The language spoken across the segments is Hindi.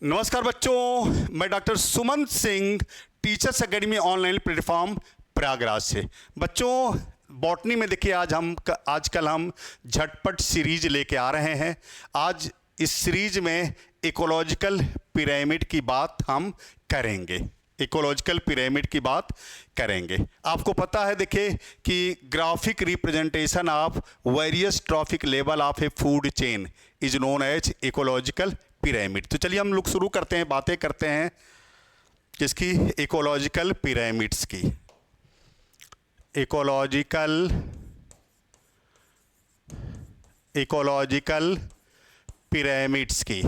नमस्कार बच्चों, मैं doctor Suman Singh teachers academy online platform Prayagraj से। बच्चों, बॉटनी में देखिए आजकल हम झटपट सीरीज लेके आ रहे हैं। आज इस सीरीज में इकोलॉजिकल पिरामिड की बात हम करेंगे। इकोलॉजिकल पिरामिड की बात करेंगे। आपको पता है देखिए कि graphic representation of various trophic level of a food chain is known as ecological pyramid. तो चलिए हम लोग शुरू करते हैं, बातें करते हैं किसकी, इकोलॉजिकल पिरामिड्स की। इकोलॉजिकल पिरामिड्स की,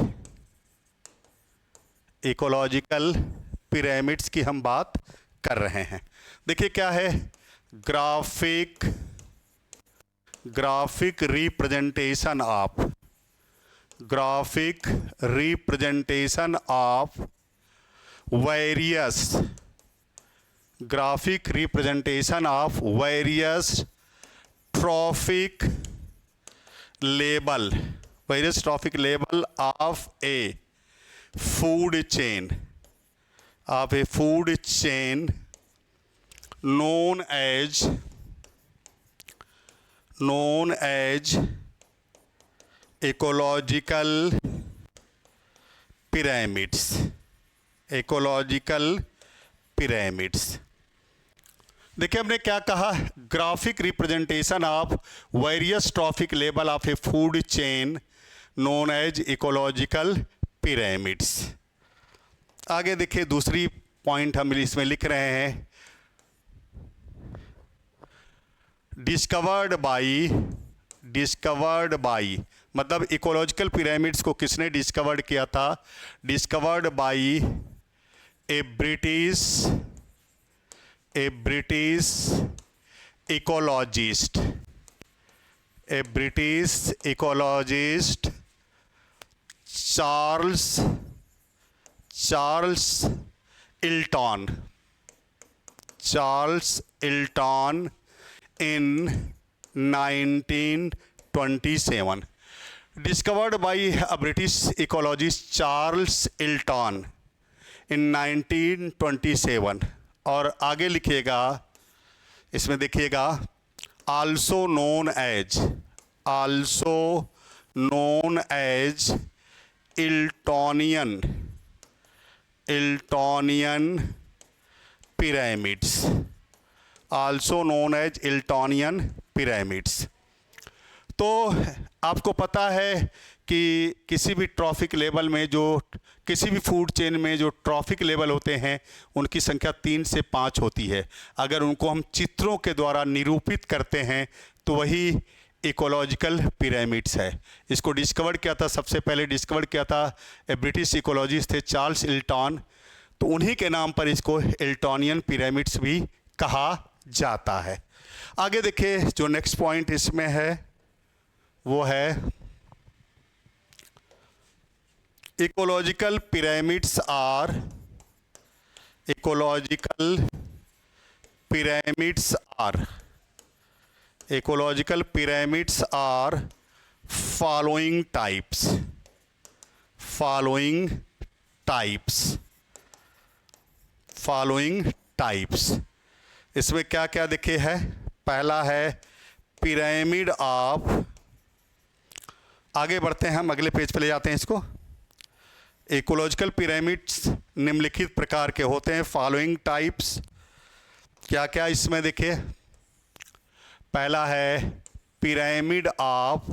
इकोलॉजिकल पिरामिड्स की हम बात कर रहे हैं। देखिए क्या है, graphic representation of various trophic level of a food chain known as ecological pyramids। देखिए हमने क्या कहा, graphic representation of various trophic level of a food chain known as ecological pyramids. आगे देखिए दूसरी पॉइंट हम इसमें लिख रहे हैं, डिस्कवर्ड बाई मतलब इकोलॉजिकल पिरामिड्स को किसने डिस्कवर्ड किया था? Discovered by A British ecologist Charles Elton in 1927, discovered by a British ecologist Charles Ilton in 1927। और आगे लिखिएगा, इसमें देखिएगा also known as Iltonian pyramids, also known as Iltonian pyramids। तो आपको पता है कि किसी भी ट्रॉफिक लेवल में किसी भी फूड चेन में जो ट्रॉफिक लेवल होते हैं उनकी संख्या 3 से 5 होती है। अगर उनको हम चित्रों के द्वारा निरूपित करते हैं तो वही इकोलॉजिकल पिरामिड्स है। इसको डिस्कवर किया था, सबसे पहले डिस्कवर किया था ब्रिटिश इकोलॉजिस्ट थे चार्ल्स इल्टन। तो उन्हीं के नाम पर इसको इल्टोनियन पिरामिड्स भी कहा जाता है। आगे देखिए जो नेक्स्ट पॉइंट इसमें है वो है, ecological pyramids are following types. इसमें क्या क्या देखे है, पहला है पिरामिड ऑफ, आगे बढ़ते हैं हम, अगले पेज पे ले जाते हैं इसको। इकोलॉजिकल पिरामिड्स निम्नलिखित प्रकार के होते हैं, फॉलोइंग टाइप्स। क्या क्या इसमें देखिए, पहला है pyramid of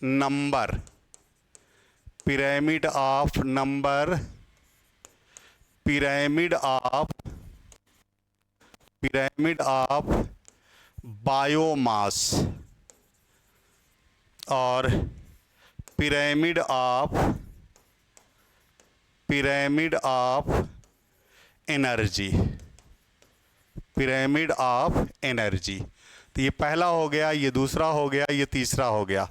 number, pyramid of biomass और पिरामिड ऑफ एनर्जी। तो ये पहला हो गया, ये दूसरा हो गया, ये तीसरा हो गया।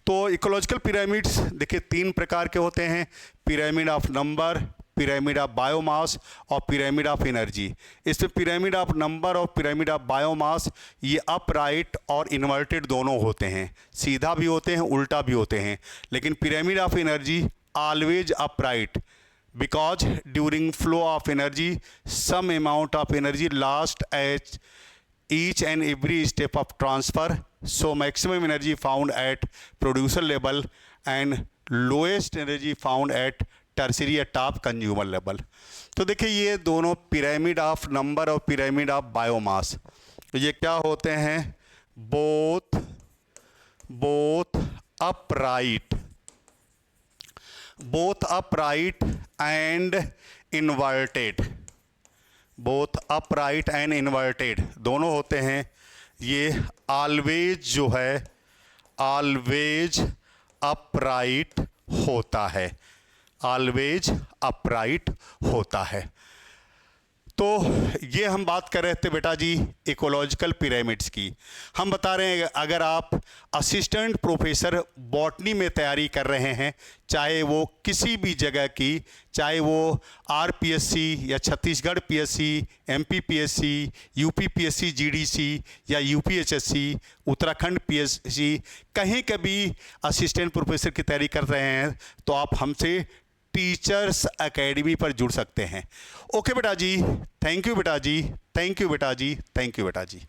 तो इकोलॉजिकल पिरामिड्स देखिए 3 प्रकार के होते हैं, pyramid of number, pyramid of biomass और पिरामिड ऑफ एनर्जी। इसमें पिरामिड ऑफ नंबर और पिरामिड ऑफ बायोमास ये अपराइट और इन्वर्टेड दोनों होते हैं, सीधा भी होते हैं उल्टा भी होते हैं, लेकिन pyramid of energy always upright because during flow of energy some amount of energy lost at each and every step of transfer, so maximum energy found at producer level and lowest energy found at tertiary या टॉप कंज्यूमर लेवल। तो देखिए ये दोनों पिरामिड ऑफ नंबर और पिरामिड ऑफ बायोमास ये क्या होते हैं, both upright, both upright and inverted, both upright and inverted दोनों होते हैं। ये always जो है always upright होता है, always upright होता है। तो ये हम बात कर रहे थे बेटा जी इकोलॉजिकल पिरामिड्स की। हम बता रहे हैं अगर आप असिस्टेंट प्रोफेसर बॉटनी में तैयारी कर रहे हैं, चाहे वो किसी भी जगह की, चाहे वो आरपीएससी या Chhattisgarh PSC, MP PSC, UP PSC GDC या यूपीएचएससी, उत्तराखंड पीएससी, कहीं कभी असिस्टेंट प्रोफेसर की तैयारी कर रहे हैं तो आप हमसे टीचर्स एकेडमी पर जुड़ सकते हैं। ओके बेटा जी, थैंक यू बेटा जी, थैंक यू बेटा जी, थैंक यू बेटा जी।